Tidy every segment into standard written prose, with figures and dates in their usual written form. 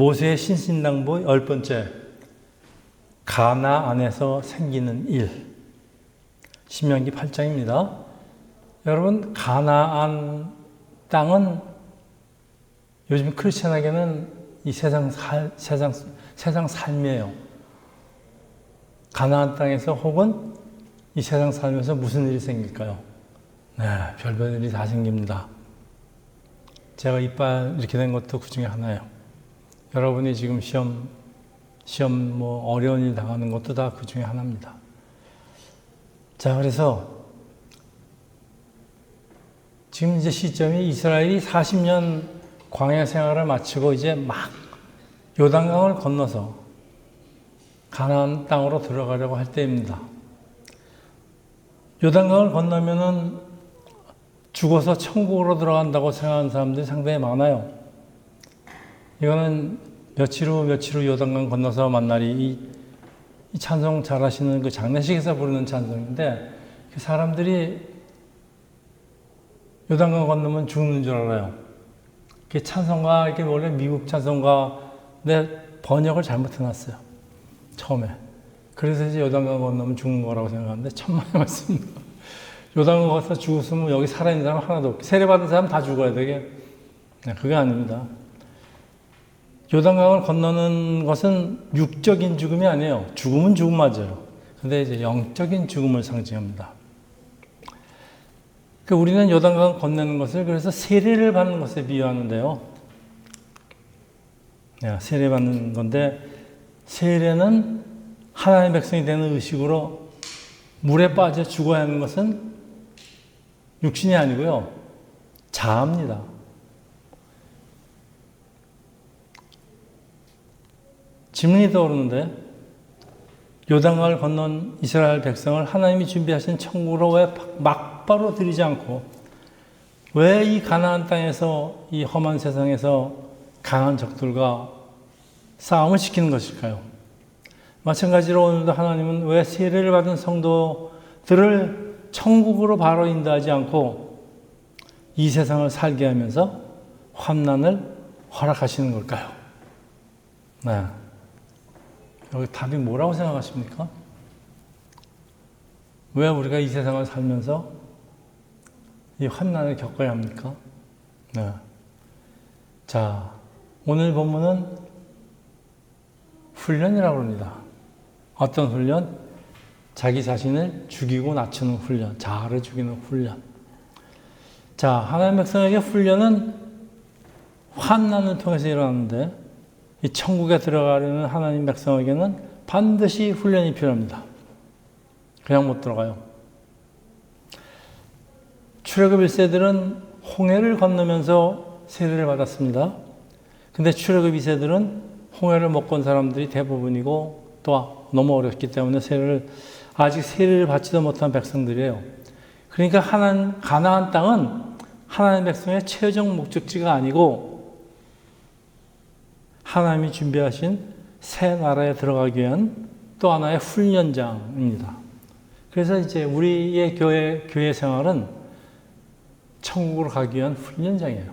모세의 신신당부 10번째, 가나안에서 생기는 일. 신명기 8장입니다. 여러분, 가나안 땅은 요즘 크리스천에게는 이 세상 삶이에요. 가나안 땅에서 혹은 이 세상 살면서 무슨 일이 생길까요? 네, 별별 일이 다 생깁니다. 제가 이빨 이렇게 된 것도 그 중에 하나예요. 여러분이 지금 시험 어려운 일 당하는 것도 다 그 중에 하나입니다. 자, 그래서 지금 이제 시점이 이스라엘이 40년 광야 생활을 마치고 이제 막 요단강을 건너서 가나안 땅으로 들어가려고 할 때입니다. 요단강을 건너면은 죽어서 천국으로 들어간다고 생각하는 사람들이 상당히 많아요. 이거는 며칠 후 요단강 건너서 만날이 이 찬송 잘하시는 그 장례식에서 부르는 찬송인데, 사람들이 요단강 건너면 죽는 줄 알아요. 그 찬송가, 이게 원래 미국 찬송가인데 번역을 잘못해놨어요. 처음에. 그래서 이제 요단강 건너면 죽는 거라고 생각하는데 천만의 말씀입니다. 요단강 가서 죽었으면 여기 살아있는 사람 하나도 없고, 세례받은 사람 다 죽어야 되게. 네, 그게 아닙니다. 요단강을 건너는 것은 육적인 죽음이 아니에요. 죽음은 죽음 맞아요. 근데 이제 영적인 죽음을 상징합니다. 우리는 요단강을 건너는 것을 그래서 세례를 받는 것에 비유하는데요. 세례 받는 건데, 세례는 하나님의 백성이 되는 의식으로 물에 빠져 죽어야 하는 것은 육신이 아니고요, 자아입니다. 질문이 떠오르는데, 요단강을 건넌 이스라엘 백성을 하나님이 준비하신 천국으로 왜 막바로 들이지 않고, 왜 이 가나안 땅에서, 이 험한 세상에서 강한 적들과 싸움을 시키는 것일까요? 마찬가지로 오늘도 하나님은 왜 세례를 받은 성도들을 천국으로 바로 인도하지 않고 이 세상을 살게 하면서 환난을 허락하시는 걸까요? 네. 여기 답이 뭐라고 생각하십니까? 왜 우리가 이 세상을 살면서 이 환난을 겪어야 합니까? 네. 자, 오늘 본문은 훈련이라고 합니다. 어떤 훈련? 자기 자신을 죽이고 낮추는 훈련, 자아를 죽이는 훈련. 자, 하나님의 백성에게 훈련은 환난을 통해서 일어나는데, 이 천국에 들어가려는 하나님 백성에게는 반드시 훈련이 필요합니다. 그냥 못 들어가요. 출애굽 1세들은 홍해를 건너면서 세례를 받았습니다. 근데 출애굽 2세들은 홍해를 못 건 사람들이 대부분이고 또 너무 어렵기 때문에 아직 세례를 받지도 못한 백성들이에요. 그러니까 가나안 땅은 하나님 백성의 최종 목적지가 아니고 하나님이 준비하신 새 나라에 들어가기 위한 또 하나의 훈련장입니다. 그래서 이제 우리의 교회 생활은 천국으로 가기 위한 훈련장이에요.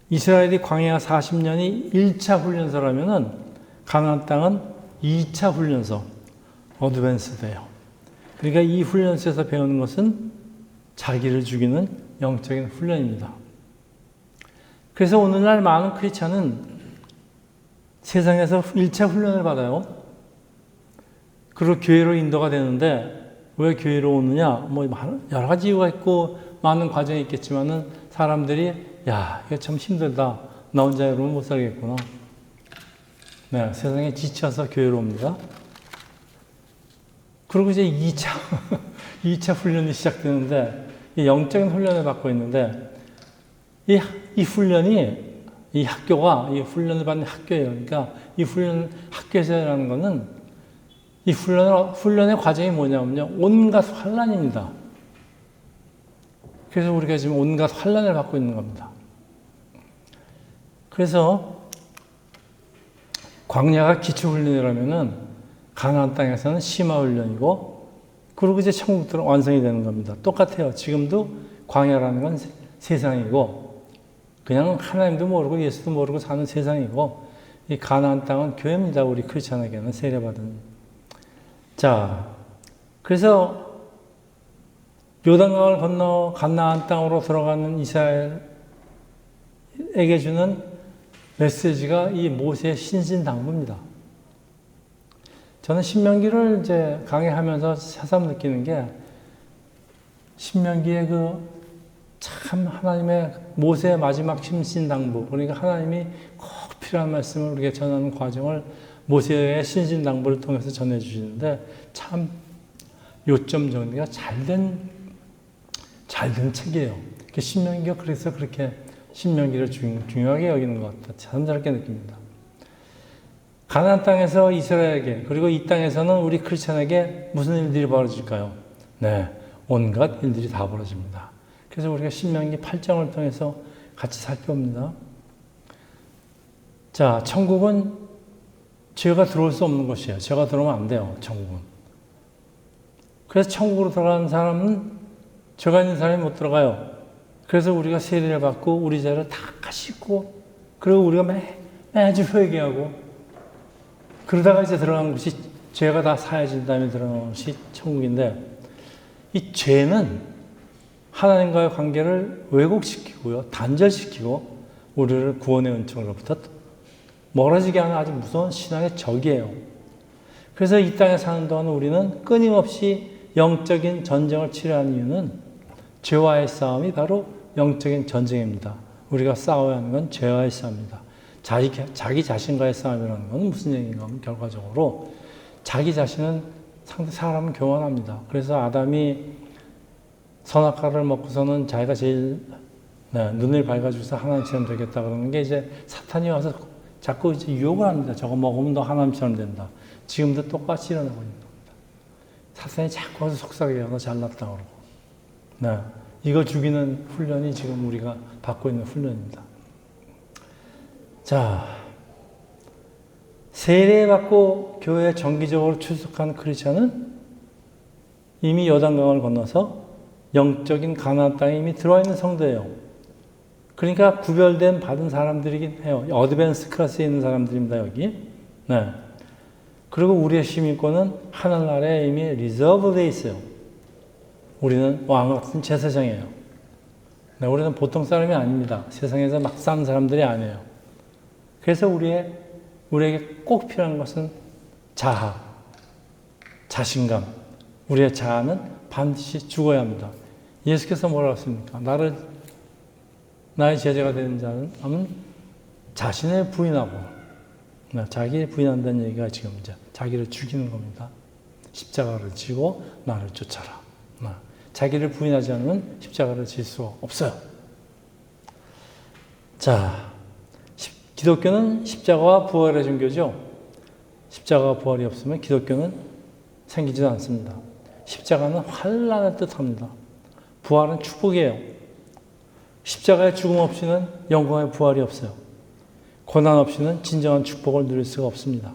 이스라엘이 광야 40년이 1차 훈련소라면은 가나안 땅은 2차 훈련소, 어드밴스드예요. 그러니까 이 훈련소에서 배우는 것은 자기를 죽이는 영적인 훈련입니다. 그래서 오늘날 많은 크리스천은 세상에서 1차 훈련을 받아요. 그리고 교회로 인도가 되는데, 왜 교회로 오느냐? 뭐 여러 가지 이유가 있고 많은 과정이 있겠지만은 사람들이 이거 참 힘들다. 나 혼자 이러면 못 살겠구나. 네, 세상에 지쳐서 교회로 옵니다. 그리고 이제 2차 훈련이 시작되는데, 이 영적인 훈련을 받고 있는데, 이 훈련이, 이 훈련을 받는 학교예요. 그러니까 이 학교에서 일하는 거는, 이 훈련의 과정이 뭐냐면요, 온갖 환난입니다. 그래서 우리가 지금 온갖 환난을 받고 있는 겁니다. 그래서 광야가 기초훈련이라면은 가나안 땅에서는 심화훈련이고, 그리고 이제 천국들은 완성이 되는 겁니다. 똑같아요. 지금도 광야라는 건 세상이고, 그냥 하나님도 모르고 예수도 모르고 사는 세상이고, 이 가나안 땅은 교회입니다. 우리 크리스천에게는 세례받은. 자, 그래서 요단강을 건너 가나안 땅으로 들어가는 이스라엘에게 주는 메시지가 이 모세의 신신당부입니다. 저는 신명기를 이제 강의하면서 새삼 느끼는 게, 신명기의 참 하나님의 모세의 마지막 신신당부, 그러니까 하나님이 꼭 필요한 말씀을 우리에게 전하는 과정을 모세의 신신당부를 통해서 전해주시는데, 참 요점 정리가 잘된 책이에요. 신명기가 그래서 그렇게 신명기를 중요하게 여기는 것 같다. 참 다르게 느낍니다. 가나안 땅에서 이스라엘에게, 그리고 이 땅에서는 우리 크리스천에게 무슨 일들이 벌어질까요? 네, 온갖 일들이 다 벌어집니다. 그래서 우리가 신명기 8장을 통해서 같이 살펴봅니다. 자, 천국은 죄가 들어올 수 없는 것이에요. 죄가 들어오면 안 돼요, 천국은. 그래서 천국으로 들어가는 사람은 죄가 있는 사람이 못 들어가요. 그래서 우리가 세례를 받고 우리 죄를 다 씻고, 그리고 우리가 매주 회개하고, 그러다가 이제 들어간 것이, 죄가 다 사해진 다음에 들어간 것이 천국인데, 이 죄는 하나님과의 관계를 왜곡시키고요, 단절시키고, 우리를 구원의 은총으로부터 멀어지게 하는 아주 무서운 신앙의 적이에요. 그래서 이 땅에 사는 동안 우리는 끊임없이 영적인 전쟁을 치르는 이유는, 죄와의 싸움이 바로 영적인 전쟁입니다. 우리가 싸워야 하는 건 죄와의 싸움입니다. 자기 자신과의 싸움이라는 건 무슨 얘기인가 하면, 결과적으로 자기 자신은 사람은 교만합니다. 그래서 아담이 선악과를 먹고서는 자기가 제일 눈을 밝아주면서 하나님처럼 되겠다 그러는 게, 이제 사탄이 와서 자꾸 이제 유혹을 합니다. 저거 먹으면 너 하나님처럼 된다. 지금도 똑같이 일어나고 있는 겁니다. 사탄이 자꾸 와서 속삭여요. 너 잘났다 그러고. 네, 이거 죽이는 훈련이 지금 우리가 받고 있는 훈련입니다. 자, 세례받고 교회에 정기적으로 출석한 크리스천은 이미 요단강을 건너서 영적인 가나안 땅에 이미 들어와 있는 성도예요. 그러니까 구별된 받은 사람들이긴 해요. 어드밴스 클래스에 있는 사람들입니다, 여기. 네. 그리고 우리의 시민권은 하늘나라에 이미 리저브되어 있어요. 우리는 왕 같은 제사장이에요. 네, 우리는 보통 사람이 아닙니다. 세상에서 막 사는 사람들이 아니에요. 그래서 우리에게 꼭 필요한 것은 자아, 자신감. 우리의 자아는 반드시 죽어야 합니다. 예수께서 뭐라고 했습니까? 나의 제자가 되는 자는 자신을 부인하고, 자기를 부인한다는 얘기가 지금 이제 자기를 죽이는 겁니다. 십자가를 지고 나를 쫓아라. 자기를 부인하지 않으면 십자가를 질 수 없어요. 자, 기독교는 십자가와 부활의 종교죠. 십자가와 부활이 없으면 기독교는 생기지도 않습니다. 십자가는 환난을 뜻합니다. 부활은 축복이에요. 십자가의 죽음 없이는 영광의 부활이 없어요. 고난 없이는 진정한 축복을 누릴 수가 없습니다.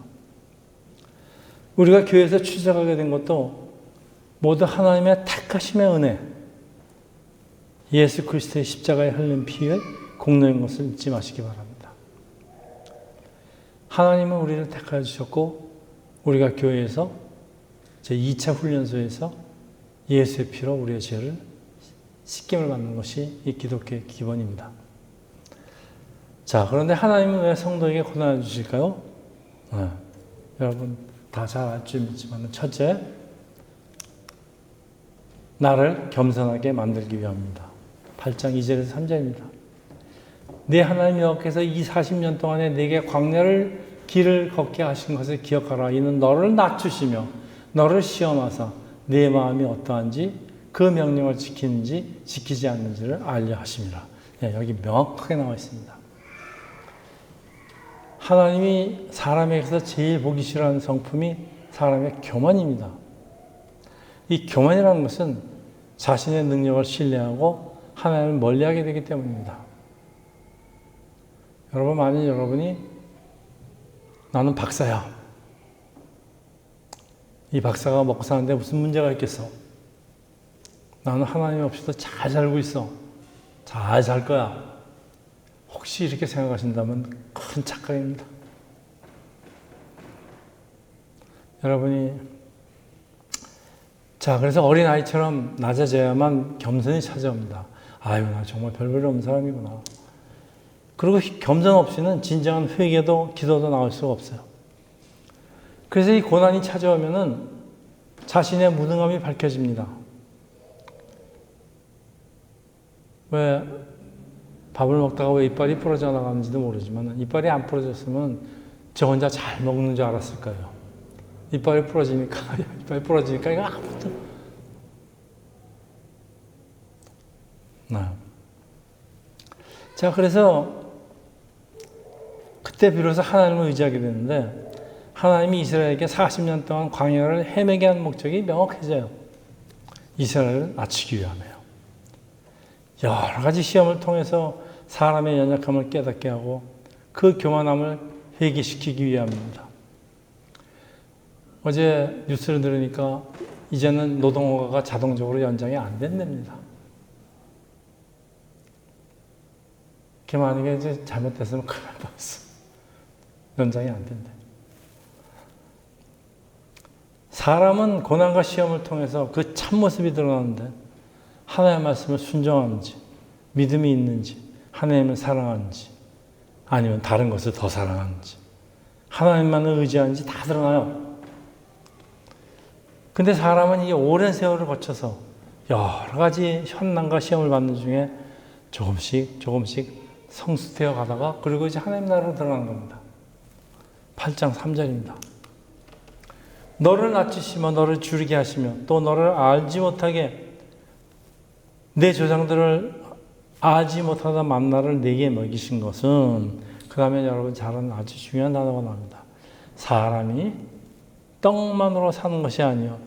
우리가 교회에서 출석하게 된 것도 모두 하나님의 택하심의 은혜, 예수 그리스도의 십자가에 흘린 피의 공로인 것을 잊지 마시기 바랍니다. 하나님은 우리를 택하여 주셨고, 우리가 교회에서 제2차 훈련소에서 예수의 피로 우리의 죄를 씻김을 받는 것이 이 기독교의 기본입니다. 자, 그런데 하나님은 왜 성도에게 고난을 주실까요? 여러분 다 잘 알 줄 믿지만, 첫째, 나를 겸손하게 만들기 위함입니다. 8장 2절에서 3절입니다. 내 하나님 여호와께서 이 40년 동안에 내게 광야를 길을 걷게 하신 것을 기억하라. 이는 너를 낮추시며 너를 시험하사 내 마음이 어떠한지 그 명령을 지키는지 지키지 않는지를 알려 하심이라. 여기 명확하게 나와 있습니다. 하나님이 사람에게서 제일 보기 싫어하는 성품이 사람의 교만입니다. 이 교만이라는 것은 자신의 능력을 신뢰하고 하나님을 멀리하게 되기 때문입니다. 여러분, 만일 여러분이 나는 박사야. 이 박사가 먹고 사는데 무슨 문제가 있겠어? 나는 하나님 없이도 잘 살고 있어. 잘 살 거야. 혹시 이렇게 생각하신다면 큰 착각입니다. 여러분이 그래서 어린아이처럼 낮아져야만 겸손이 찾아옵니다. 아유, 나 정말 별볼일 없는 사람이구나. 그리고 겸손 없이는 진정한 회개도 기도도 나올 수가 없어요. 그래서 이 고난이 찾아오면은 자신의 무능함이 밝혀집니다. 왜 밥을 먹다가 왜 이빨이 부러져 나가는지도 모르지만 이빨이 안 부러졌으면 저 혼자 잘 먹는 줄 알았을까요? 이빨이 부러지니까 이거 아무것도. 그래서 그때 비로소 하나님을 의지하게 되는데 하나님이 이스라엘에게 40년 동안 광야를 헤매게 한 목적이 명확해져요. 이스라엘을 낮추기 위함이에요. 여러 가지 시험을 통해서 사람의 연약함을 깨닫게 하고 그 교만함을 회개시키기 위함입니다. 어제 뉴스를 들으니까 이제는 노동허가가 자동적으로 연장이 안 된답니다. 그게 만약에 이제 잘못됐으면 큰일 날 뻔했어. 연장이 안 된대. 사람은 고난과 시험을 통해서 그 참모습이 드러나는데 하나님의 말씀을 순종하는지, 믿음이 있는지, 하나님을 사랑하는지, 아니면 다른 것을 더 사랑하는지, 하나님만을 의지하는지 다 드러나요. 근데 사람은 이 오랜 세월을 거쳐서 여러 가지 현난과 시험을 받는 중에 조금씩 성숙되어 가다가 그리고 이제 하나님 나라로 들어가는 겁니다. 8장 3절입니다. 너를 낮추시며 너를 줄이게 하시며 또 너를 알지 못하게 내 조상들을 알지 못하다 만나를 내게 먹이신 것은, 그 다음에 여러분 잘 아는 아주 중요한 단어가 나옵니다. 사람이 떡만으로 사는 것이 아니요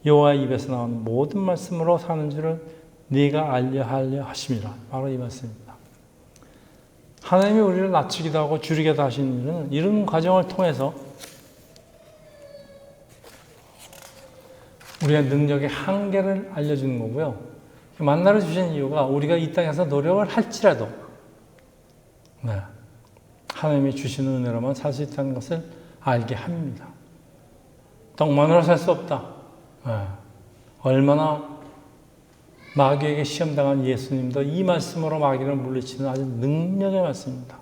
여호와의 입에서 나오는 모든 말씀으로 사는 줄을 네가 알려 하려 하심이라. 바로 이 말씀입니다. 하나님이 우리를 낮추기도 하고 줄이기도 하시는 일은 이런 과정을 통해서 우리의 능력의 한계를 알려주는 거고요. 만나를 주신 이유가 우리가 이 땅에서 노력을 할지라도 하나님이 주시는 은혜로만 살 수 있다는 것을 알게 합니다. 떡만으로 살 수 없다. 얼마나 마귀에게 시험당한 예수님도 이 말씀으로 마귀를 물리치는 아주 능력의 말씀입니다.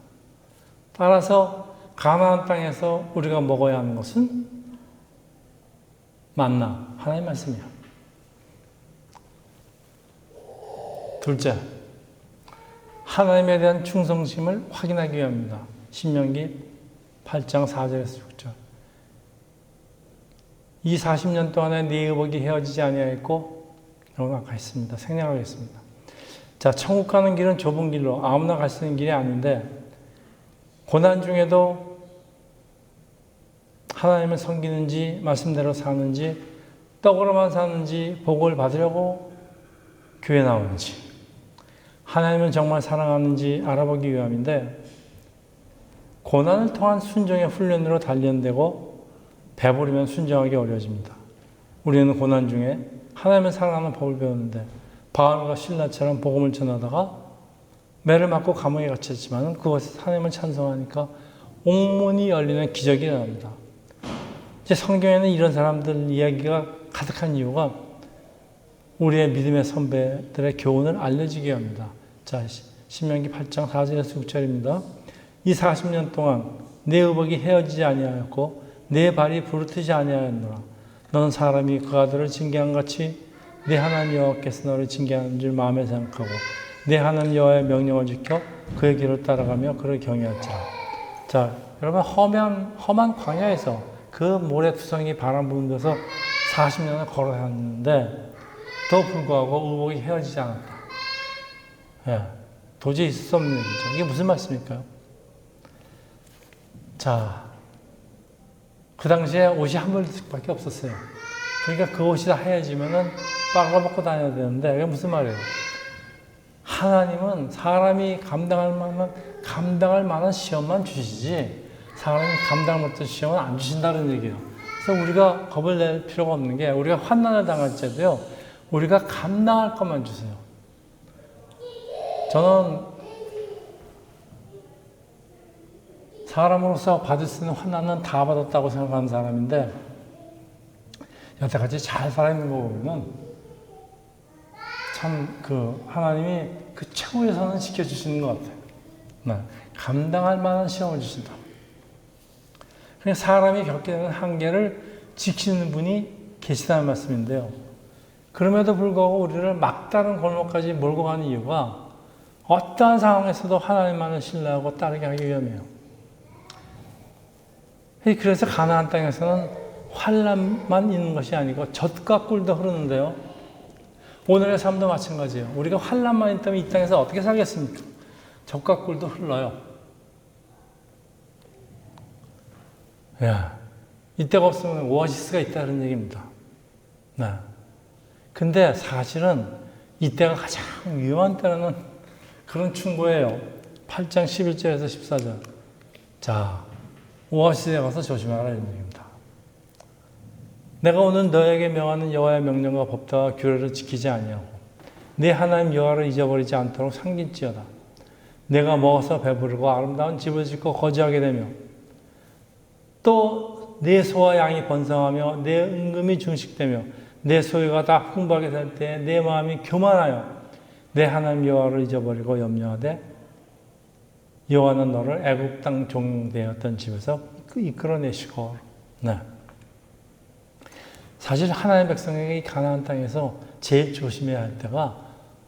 따라서 가나안 땅에서 우리가 먹어야 하는 것은 만나, 하나님의 말씀이에요. 둘째, 하나님에 대한 충성심을 확인하기 위함입니다. 신명기 8장 4절에서 6절. 이 40년 동안에 네 의복이 헤어지지 아니하였고, 여러분 아까 했습니다. 생략하겠습니다. 자, 천국 가는 길은 좁은 길로 아무나 갈 수 있는 길이 아닌데 고난 중에도 하나님을 섬기는지 말씀대로 사는지 떡으로만 사는지 복을 받으려고 교회 나오는지 하나님은 정말 사랑하는지 알아보기 위함인데, 고난을 통한 순종의 훈련으로 단련되고 배부르면 순종하기 어려워집니다. 우리는 고난 중에 하나님을 사랑하는 법을 배우는데 바울과 실라처럼 복음을 전하다가 매를 맞고 감옥에 갇혔지만 그것에 하나님을 찬송하니까 옥문이 열리는 기적이 일어납니다. 이제 성경에는 이런 사람들 이야기가 가득한 이유가 우리의 믿음의 선배들의 교훈을 알려주게 합니다. 자, 신명기 8장 4절에서 6절입니다. 이 40년 동안 내 의복이 헤어지지 아니하였고 내 발이 부르트지 아니하였노라. 너는 사람이 그 아들을 징계한 같이 내 하나님 여호와께서 너를 징계하는 줄 마음에 생각하고 내 하나님 여호와의 명령을 지켜 그의 길을 따라가며 그를 경외할지라. 자, 여러분 험한 광야에서 그 모래투성이 바람 부는 데서 40년을 걸어왔는데 더 불구하고 의복이 헤어지지 않았다. 도저히 있을 수 없는 얘기죠. 이게 무슨 말씀일까요? 자, 그 당시에 옷이 한 벌밖에 없었어요. 그러니까 그 옷이 다 하얘지면은 빨아먹고 다녀야 되는데, 이게 무슨 말이에요? 하나님은 사람이 감당할 만한 시험만 주시지, 사람이 감당 못할 시험은 안 주신다는 얘기예요. 그래서 우리가 겁을 낼 필요가 없는 게, 우리가 환난을 당할 때도요, 우리가 감당할 것만 주세요. 저는 사람으로서 받을 수 있는 환난은 다 받았다고 생각하는 사람인데 여태까지 잘 살아있는 거 보면 참 하나님이 그 최고에서는 지켜주시는 것 같아요. 네. 감당할 만한 시험을 주신다. 그냥 사람이 겪게 되는 한계를 지키는 분이 계시다는 말씀인데요. 그럼에도 불구하고 우리를 막다른 골목까지 몰고 가는 이유가 어떠한 상황에서도 하나님만을 신뢰하고 따르게 하기 위함이에요. 그래서 가나안 땅에서는 환난만 있는 것이 아니고 젖과 꿀도 흐르는데요. 오늘의 삶도 마찬가지예요. 우리가 환난만 있다면 이 땅에서 어떻게 살겠습니까? 젖과 꿀도 흘러요. 야, 이때가 없으면 오아시스가 있다는 얘기입니다. 네. 근데 사실은 이때가 가장 위험한 때라는 그런 충고예요. 8장 11절에서 14절. 자, 오아시스에 가서 조심하라 이런 얘기입니다. 내가 오늘 너에게 명하는 여호와의 명령과 법도와 규례를 지키지 아니하고 내 하나님 여호와를 잊어버리지 않도록 삼길지어다. 내가 먹어서 배부르고 아름다운 집을 짓고 거주하게 되며 또 내 소와 양이 번성하며 내 은금이 증식되며 내 소유가 다 풍부하게 될 때 내 마음이 교만하여 내 하나님 여호와를 잊어버리고 염려하되 여호와는 너를 애굽 땅 종되었던 집에서 이끌어내시고. 네. 사실 하나님의 백성에게 이 가나안 땅에서 제일 조심해야 할 때가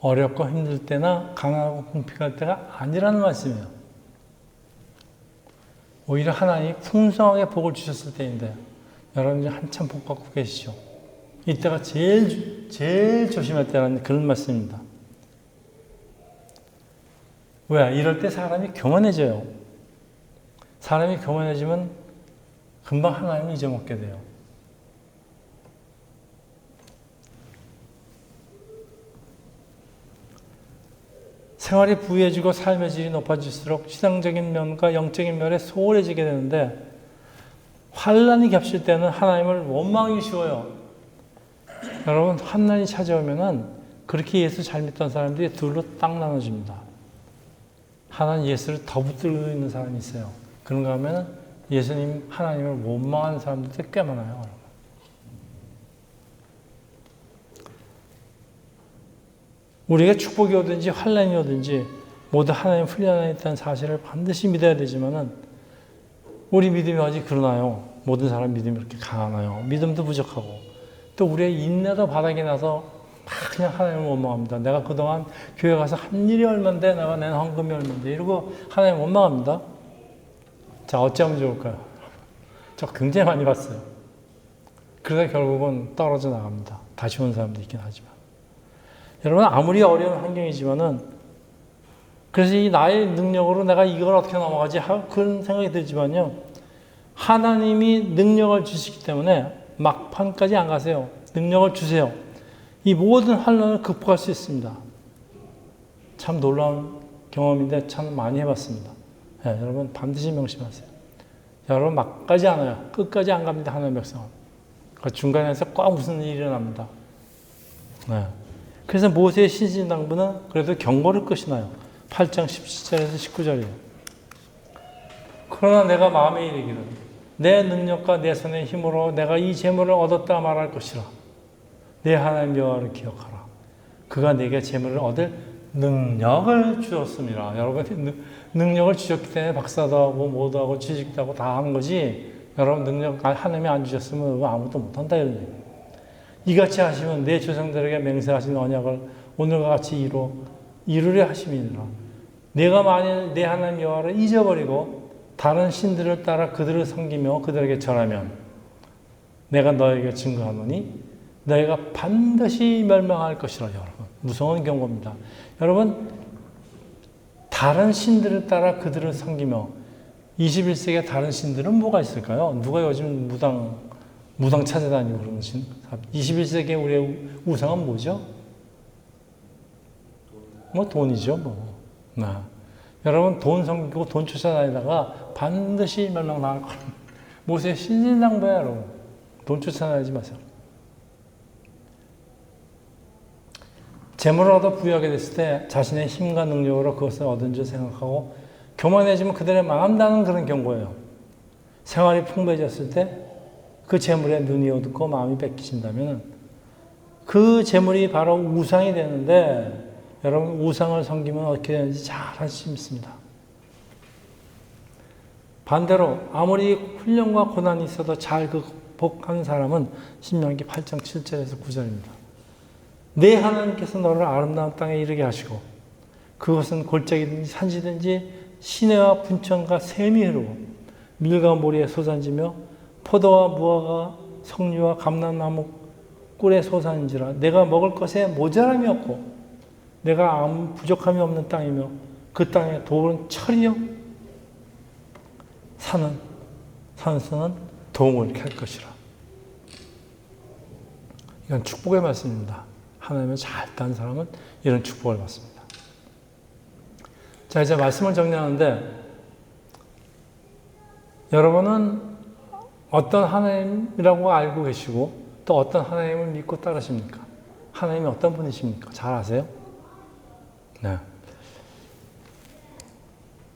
어렵고 힘들 때나 가난하고 궁핍할 때가 아니라는 말씀이에요. 오히려 하나님이 풍성하게 복을 주셨을 때인데 여러분이 한참 복 받고 계시죠. 이때가 제일 조심할 때라는 그런 말씀입니다. 왜? 이럴 때 사람이 교만해져요. 사람이 교만해지면 금방 하나님을 잊어먹게 돼요. 생활이 부유해지고 삶의 질이 높아질수록 신앙적인 면과 영적인 면에 소홀해지게 되는데 환난이 겹칠 때는 하나님을 원망하기 쉬워요. 여러분, 환난이 찾아오면은 그렇게 예수 잘 믿던 사람들이 둘로 딱 나눠집니다. 하나는 예수를 더 붙들고 있는 사람이 있어요. 그런가 하면 예수님, 하나님을 원망하는 사람들도 꽤 많아요. 우리가 축복이 오든지 환난이 오든지 모두 하나님 훈련 안에 있다는 사실을 반드시 믿어야 되지만은 우리 믿음이 아직 그러나요? 모든 사람 믿음이 그렇게 강하나요? 믿음도 부족하고 또 우리의 인내도 바닥이 나서 막 그냥 하나님을 원망합니다. 내가 그동안 교회 가서 한 일이 얼만데 내가 낸 헌금이 얼만데 이러고 하나님 원망합니다. 자, 어찌하면 좋을까요? 저 굉장히 많이 봤어요. 그러다 결국은 떨어져 나갑니다. 다시 온 사람도 있긴 하지만. 여러분, 아무리 어려운 환경이지만은 그래서 이 나의 능력으로 내가 이걸 어떻게 넘어가지? 그런 생각이 들지만요. 하나님이 능력을 주시기 때문에 막판까지 안 가세요. 능력을 주세요. 이 모든 환난을 극복할 수 있습니다. 참 놀라운 경험인데 참 많이 해봤습니다. 네, 여러분 반드시 명심하세요. 여러분 막까지 안 와요. 끝까지 안 갑니다. 하나님의 백성은. 그 중간에서 꼭 무슨 일이 일어납니다. 네. 그래서 모세의 신신당부는 그래도 경고를 끝이나요. 8장 17절에서 19절이에요. 그러나 내가 마음에 이르기를 내 능력과 내 손의 힘으로 내가 이 재물을 얻었다 말할 것이라. 내 하나님 여호와를 기억하라. 그가 내게 재물을 얻을 능력을 주었습니다. 여러분 능력을 주셨기 때문에 박사도 하고 뭐도 하고 취직도 하고 다 하는 거지. 여러분 능력 하나님이 안 주셨으면 아무것도 못한다 이런 얘기예요. 이같이 하시면 내 조상들에게 맹세하신 언약을 오늘과 같이 이루려 하심이니라. 내가 만일 내 하나님 여호와를 잊어버리고 다른 신들을 따라 그들을 섬기며 그들에게 절하면 내가 너에게 증거하노니 너희가 반드시 멸망할 것이라. 여러분 무서운 경고입니다. 여러분 다른 신들을 따라 그들을 섬기며 21세기에 다른 신들은 뭐가 있을까요? 누가 요즘 무당 찾아다니고 그러는 신? 21세기에 우리의 우상은 뭐죠? 뭐 돈이죠, 뭐. 여러분 돈 섬기고 돈 쫓아다니다가 반드시 멸망당할 거예요. 모세의 신신당부예요, 여러분. 돈 쫓아다니지 마세요. 재물을 얻어 부유하게 됐을 때 자신의 힘과 능력으로 그것을 얻은 줄 생각하고 교만해지면 그들의 망한다는 그런 경고예요. 생활이 풍부해졌을 때 그 재물에 눈이 어둡고 마음이 뺏기신다면 그 재물이 바로 우상이 되는데 여러분 우상을 섬기면 어떻게 되는지 잘 알수 있습니다. 반대로 아무리 훈련과 고난이 있어도 잘 극복한 사람은 신명기 8장 7절에서 9절입니다. 내 하나님께서 너를 아름다운 땅에 이르게 하시고 그것은 골짜기든지 산지든지 시내와 분천과 샘이 흐르고 밀과 모리에 솟아지며 포도와 무화과 석류와 감람나무 꿀에 솟아는지라 내가 먹을 것에 모자람이 없고 내가 아무 부족함이 없는 땅이며 그 땅에 돌은 철이요 산은 동을 캘 것이라. 이건 축복의 말씀입니다. 하나님을 잘 따는 사람은 이런 축복을 받습니다. 자, 이제 말씀을 정리하는데 여러분은 어떤 하나님이라고 알고 계시고 또 어떤 하나님을 믿고 따르십니까? 하나님이 어떤 분이십니까? 잘 아세요? 네.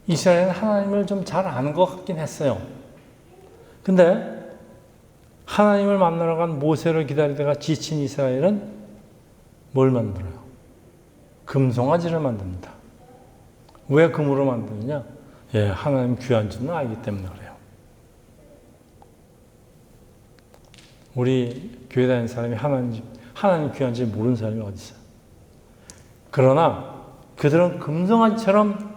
이스라엘은 하나님을 좀 잘 아는 것 같긴 했어요. 근데 하나님을 만나러 간 모세를 기다리다가 지친 이스라엘은 뭘 만들어요? 금송아지를 만듭니다. 왜 금으로 만드느냐? 예, 하나님 귀한 줄은 알기 때문에 그래요. 우리 교회 다니는 사람이 하나님 귀한 줄 모르는 사람이 어디 있어요? 그러나 그들은 금송아지처럼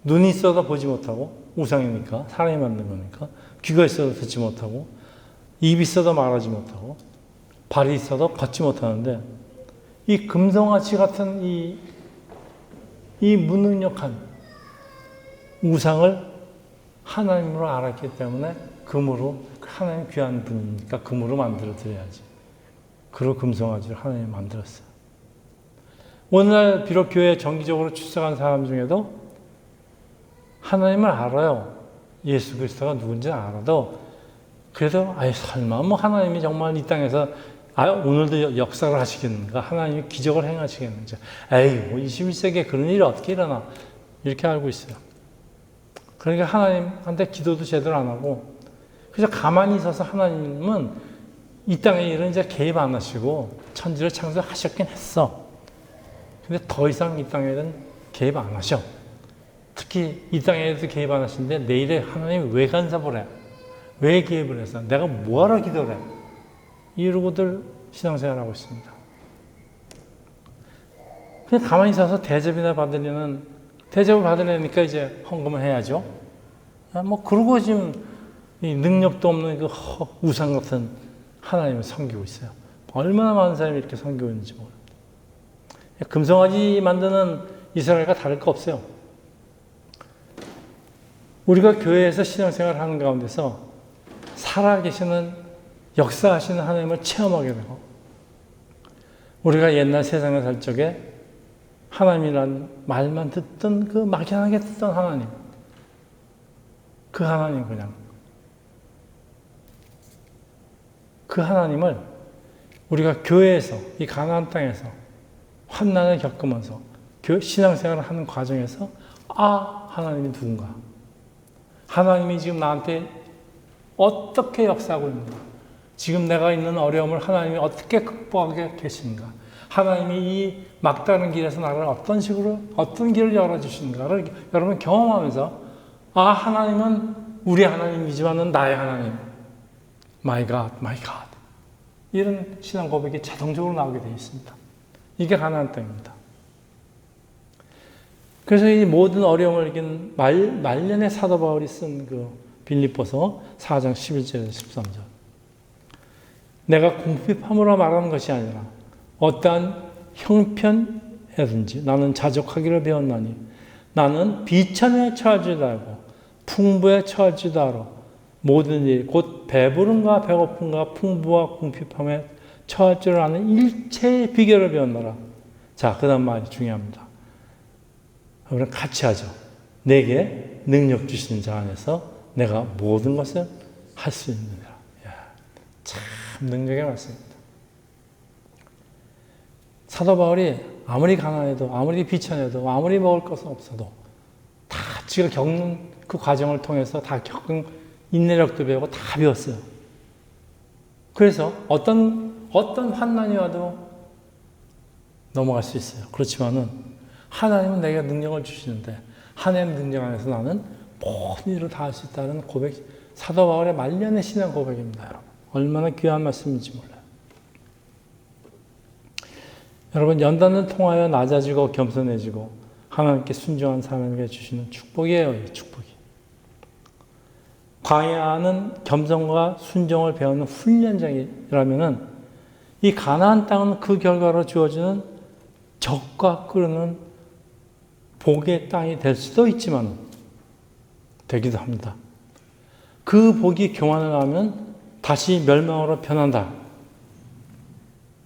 눈이 있어도 보지 못하고 우상이니까 사람이 만든 거니까 귀가 있어도 듣지 못하고 입이 있어도 말하지 못하고 발이 있어도 걷지 못하는데 이 금송아지 같은 이 무능력한 우상을 하나님으로 알았기 때문에 금으로 하나님 귀한 분이니까 금으로 만들어 드려야지. 그리고 금송아지를 하나님이 만들었어요. 오늘날 비록 교회에 정기적으로 출석한 사람 중에도 하나님을 알아요. 예수 그리스도가 누군지 알아도 그래도 설마 뭐 하나님이 정말 이 땅에서 오늘도 역사를 하시겠는가? 하나님이 기적을 행하시겠는지? 뭐 21세기에 그런 일이 어떻게 일어나? 이렇게 알고 있어요. 그러니까 하나님한테 기도도 제대로 안 하고 그래서 가만히 있어서 하나님은 이 땅의 일은 이제 개입 안 하시고 천지를 창조하셨긴 했어. 근데 더 이상 이 땅의 일은 개입 안 하셔. 특히 이 땅에 대해서 개입 안 하시는데 내일에 하나님이 왜 간섭을 해? 왜 개입을 해서? 내가 뭐하러 기도를 해? 이러고들 신앙생활을 하고 있습니다. 그냥 가만히 있어서 대접을 받으려니까 이제 헌금을 해야죠. 뭐 그러고 지금 이 능력도 없는 그 우상 같은 하나님을 섬기고 있어요. 얼마나 많은 사람이 이렇게 섬기고 있는지 모릅니다. 금송아지 만드는 이스라엘과 다를 거 없어요. 우리가 교회에서 신앙생활을 하는 가운데서 살아계시는 역사하시는 하나님을 체험하게 되고 우리가 옛날 세상에 살 적에 하나님이란 말만 듣던 그 막연하게 듣던 하나님 그 하나님 그 하나님을 우리가 교회에서 이 가나안 땅에서 환난을 겪으면서 신앙생활을 하는 과정에서 하나님이 누군가 하나님이 지금 나한테 어떻게 역사하고 있는가 지금 내가 있는 어려움을 하나님이 어떻게 극복하게 계신가 하나님이 이 막다른 길에서 나를 어떤 길을 열어주시는가를 여러분 경험하면서 하나님은 우리 하나님이지만은 나의 하나님 My God, my God 이런 신앙 고백이 자동적으로 나오게 되어 있습니다. 이게 가나안 땅입니다. 그래서 이 모든 어려움을 이긴 말년의 사도 바울이 쓴 그 빌립보서 4장 11절에서 13절 내가 궁핍함으로 말하는 것이 아니라 어떠한 형편에든지 나는 자족하기를 배웠나니 나는 비천에 처할 줄도 알고 풍부에 처할 줄도 알아 모든 일 곧 배부름과 배고픔과 풍부와 궁핍함에 처할 줄 아는 일체의 비결을 배웠노라. 자, 그 다음 말이 중요합니다. 우리는 같이 하죠. 내게 능력 주시는 자 안에서 내가 모든 것을 할 수 있느니라. 참 능력의 말씀입니다. 사도 바울이 아무리 가난해도 아무리 비천해도 아무리 먹을 것은 없어도 다 지가 겪는 그 과정을 통해서 다 겪은 인내력도 배우고 다 배웠어요. 그래서 어떤 환난이 와도 넘어갈 수 있어요. 그렇지만은 하나님은 내게 능력을 주시는데 하나님의 능력 안에서 나는 모든 일을 다 할 수 있다는 고백, 사도 바울의 말년의 신앙 고백입니다. 여러분. 얼마나 귀한 말씀인지 몰라요. 여러분, 연단을 통하여 낮아지고 겸손해지고 하나님께 순종한 사람에게 주시는 축복이에요. 이 축복이. 광야는 겸손과 순종을 배우는 훈련장이라면은 이 가나안 땅은 그 결과로 주어지는 적과 끄르는 복의 땅이 될 수도 있지만 되기도 합니다. 그 복이 교만을 하면 다시 멸망으로 변한다.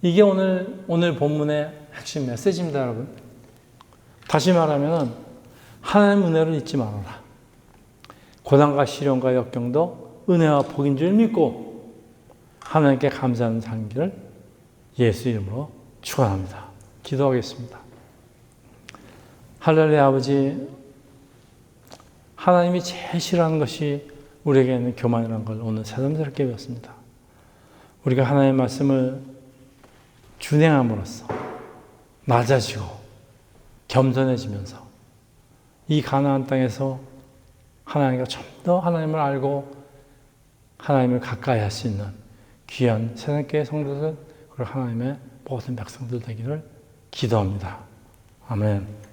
이게 오늘 본문의 핵심 메시지입니다, 여러분. 다시 말하면 하나님의 은혜를 잊지 말아라. 고난과 시련과 역경도 은혜와 복인 줄 믿고 하나님께 감사하는 삶기를 예수 이름으로 축원합니다. 기도하겠습니다. 할렐루야. 아버지, 하나님이 제일 싫어하는 것이 우리에게는 교만이라는 걸 오늘 새삼스럽게 배웠습니다. 우리가 하나님의 말씀을 준행함으로써 낮아지고 겸손해지면서 이 가나안 땅에서 하나님과 좀 더 하나님을 알고 하나님을 가까이 할 수 있는 귀한 새삼교회 성도들 그리고 하나님의 모든 백성들 되기를 기도합니다. 아멘.